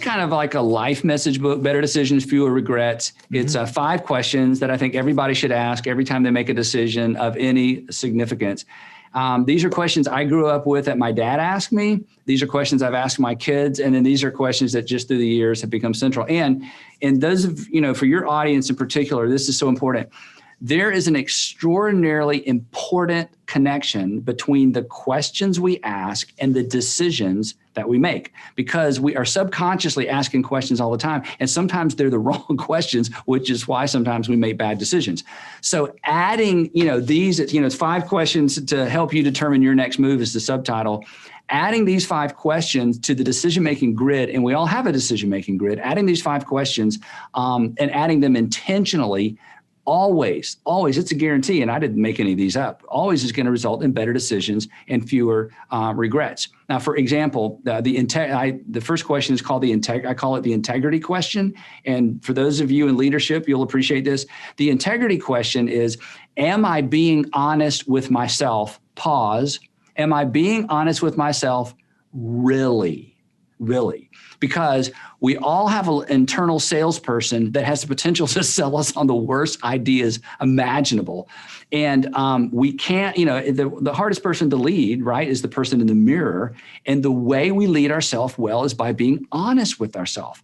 kind of like a life message book, Better Decisions, Fewer Regrets. It's 5 questions that I think everybody should ask every time they make a decision of any significance. These are questions I grew up with that my dad asked me. These are questions I've asked my kids. And then these are questions that just through the years have become central. And those of, for your audience in particular, this is so important. There is an extraordinarily important connection between the questions we ask and the decisions that we make, because we are subconsciously asking questions all the time. And sometimes they're the wrong questions, which is why sometimes we make bad decisions. So adding, these, it's 5 questions to help you determine your next move is the subtitle. Adding these 5 questions to the decision-making grid, and we all have a decision-making grid, adding these 5 questions and adding them intentionally always, it's a guarantee, and I didn't make any of these up, always is going to result in better decisions and fewer regrets. Now, for example, the first question is called I call it the integrity question. And for those of you in leadership, you'll appreciate this. The integrity question is, am I being honest with myself? Pause. Am I being honest with myself? Really? Because we all have an internal salesperson that has the potential to sell us on the worst ideas imaginable. And we can't, the hardest person to lead, right, is the person in the mirror. And the way we lead ourselves well is by being honest with ourselves.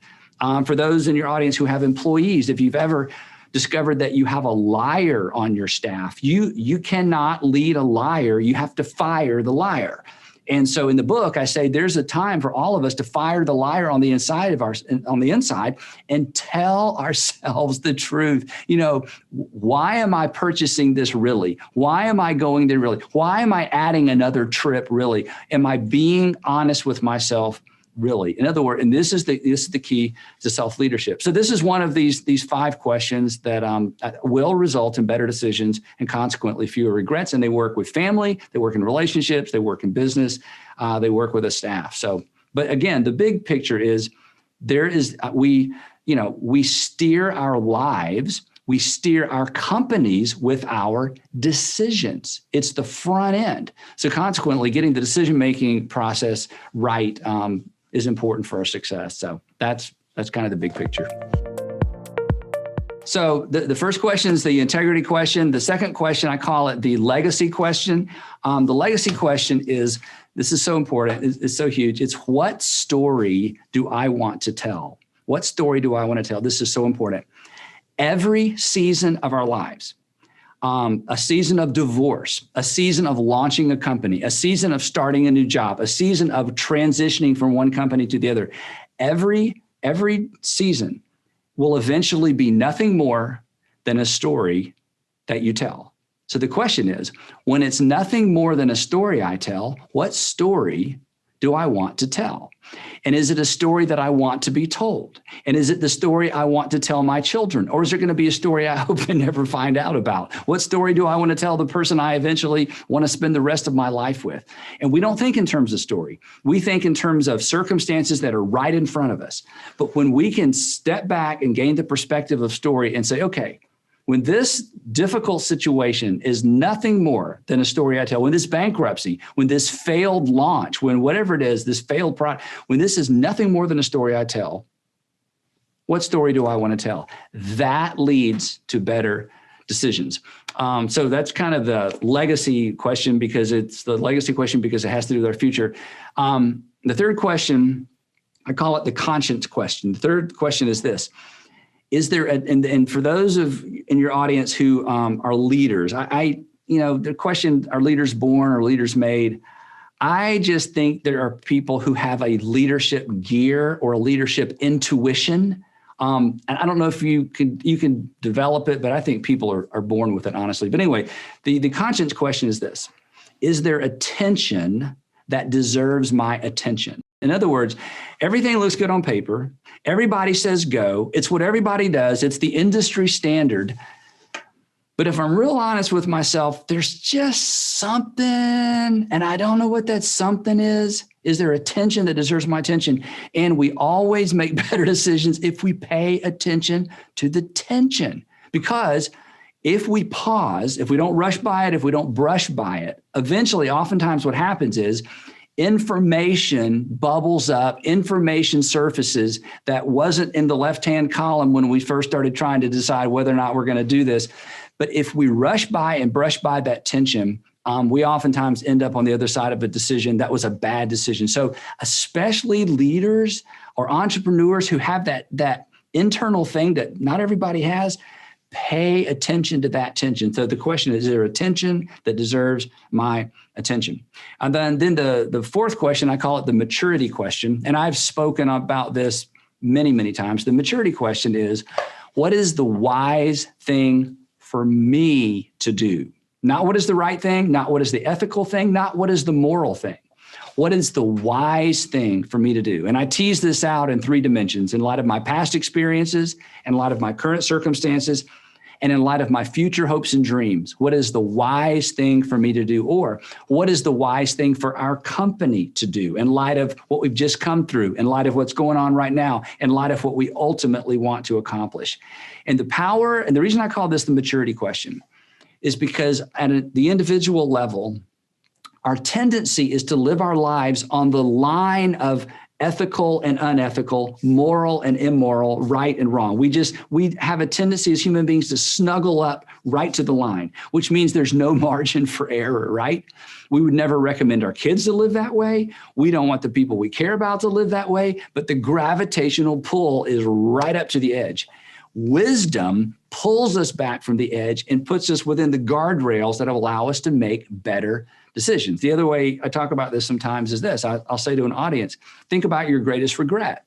For those in your audience who have employees, if you've ever discovered that you have a liar on your staff, you cannot lead a liar. You have to fire the liar. And so in the book, I say there's a time for all of us to fire the liar on the inside and tell ourselves the truth. Why am I purchasing this really? Why am I going there really? Why am I adding another trip really? Am I being honest with myself really? In other words, and this is the key to self-leadership. So this is one of these 5 questions that will result in better decisions and consequently fewer regrets. And they work with family, they work in relationships, they work in business, they work with a staff. So, but again, the big picture is we steer our lives, we steer our companies with our decisions. It's the front end. So consequently, getting the decision-making process right is important for our success. So that's kind of the big picture. So the first question is the integrity question. The second question, I call it the legacy question. The legacy question is, this is so important, it's so huge. It's what story do I want to tell? What story do I want to tell? This is so important. Every season of our lives, a season of divorce, a season of launching a company, a season of starting a new job, a season of transitioning from one company to the other. Every season will eventually be nothing more than a story that you tell. So the question is, when it's nothing more than a story I tell, what story do I want to tell? And is it a story that I want to be told? And is it the story I want to tell my children? Or is it going to be a story I hope I never find out about? What story do I want to tell the person I eventually want to spend the rest of my life with? And we don't think in terms of story. We think in terms of circumstances that are right in front of us. But when we can step back and gain the perspective of story and say, okay, when this difficult situation is nothing more than a story I tell, when this bankruptcy, when this failed launch, when whatever it is, this failed product, when this is nothing more than a story I tell, what story do I want to tell? That leads to better decisions. So that's kind of the legacy question, because it has to do with our future. The third question, I call it the conscience question. The third question is this. Is there, and for those in your audience who are leaders, the question, are leaders born or leaders made? I just think there are people who have a leadership gear or a leadership intuition. And I don't know if you can develop it, but I think people are born with it, honestly. But anyway, the conscience question is this. Is there attention that deserves my attention? In other words, everything looks good on paper. Everybody says go. It's what everybody does. It's the industry standard. But if I'm real honest with myself, there's just something, and I don't know what that something is. Is there attention that deserves my attention? And we always make better decisions if we pay attention to the tension. Because if we pause, if we don't rush by it, if we don't brush by it, eventually, oftentimes what happens is information bubbles up, information surfaces that wasn't in the left-hand column when we first started trying to decide whether or not we're going to do this. But if we rush by and brush by that tension, we oftentimes end up on the other side of a decision that was a bad decision. So especially leaders or entrepreneurs who have that internal thing that not everybody has, pay attention to that tension. So the question is there a tension that deserves my attention? And then the fourth question, I call it the maturity question. And I've spoken about this many, many times. The maturity question is, what is the wise thing for me to do? Not what is the right thing, not what is the ethical thing, not what is the moral thing. What is the wise thing for me to do? And I tease this out in 3 dimensions, in light of my past experiences, in light of my current circumstances, and in light of my future hopes and dreams. What is the wise thing for me to do? Or what is the wise thing for our company to do in light of what we've just come through, in light of what's going on right now, in light of what we ultimately want to accomplish? And the power, and the reason I call this the maturity question, is because at the individual level, our tendency is to live our lives on the line of ethical and unethical, moral and immoral, right and wrong. We have a tendency as human beings to snuggle up right to the line, which means there's no margin for error, right? We would never recommend our kids to live that way. We don't want the people we care about to live that way, but the gravitational pull is right up to the edge. Wisdom pulls us back from the edge and puts us within the guardrails that allow us to make better decisions. The other way I talk about this sometimes is this. I'll say to an audience, think about your greatest regret.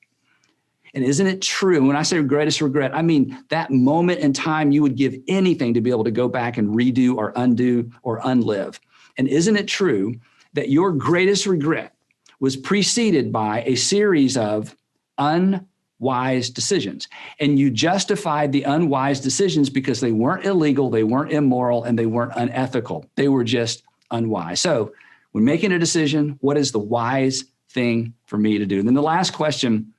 And isn't it true? When I say greatest regret, I mean that moment in time you would give anything to be able to go back and redo or undo or unlive. And isn't it true that your greatest regret was preceded by a series of unwise decisions? And you justified the unwise decisions because they weren't illegal, they weren't immoral, and they weren't unethical. They were just unwise. So when making a decision, what is the wise thing for me to do? And then the last question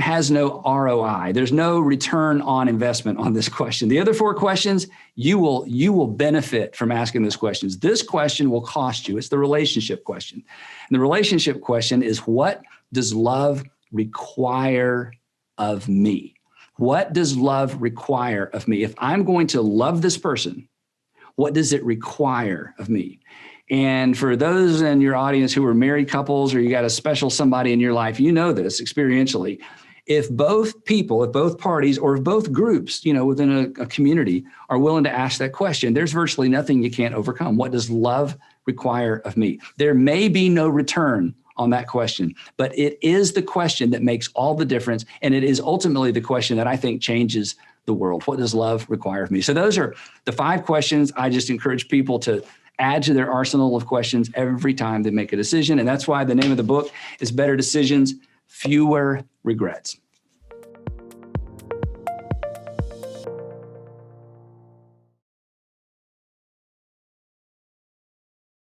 has no ROI. There's no return on investment on this question. The other 4 questions, you will benefit from asking those questions. This question will cost you. It's the relationship question. And the relationship question is, what does love require of me? What does love require of me? If I'm going to love this person, what does it require of me? And for those in your audience who are married couples, or you got a special somebody in your life, you know this experientially. If both people, if both parties, or if both groups, within a community are willing to ask that question, there's virtually nothing you can't overcome. What does love require of me? There may be no return on that question, but it is the question that makes all the difference. And it is ultimately the question that I think changes the world. What does love require of me? So those are the 5 questions. I just encourage people to add to their arsenal of questions every time they make a decision. And that's why the name of the book is Better Decisions, Fewer Regrets.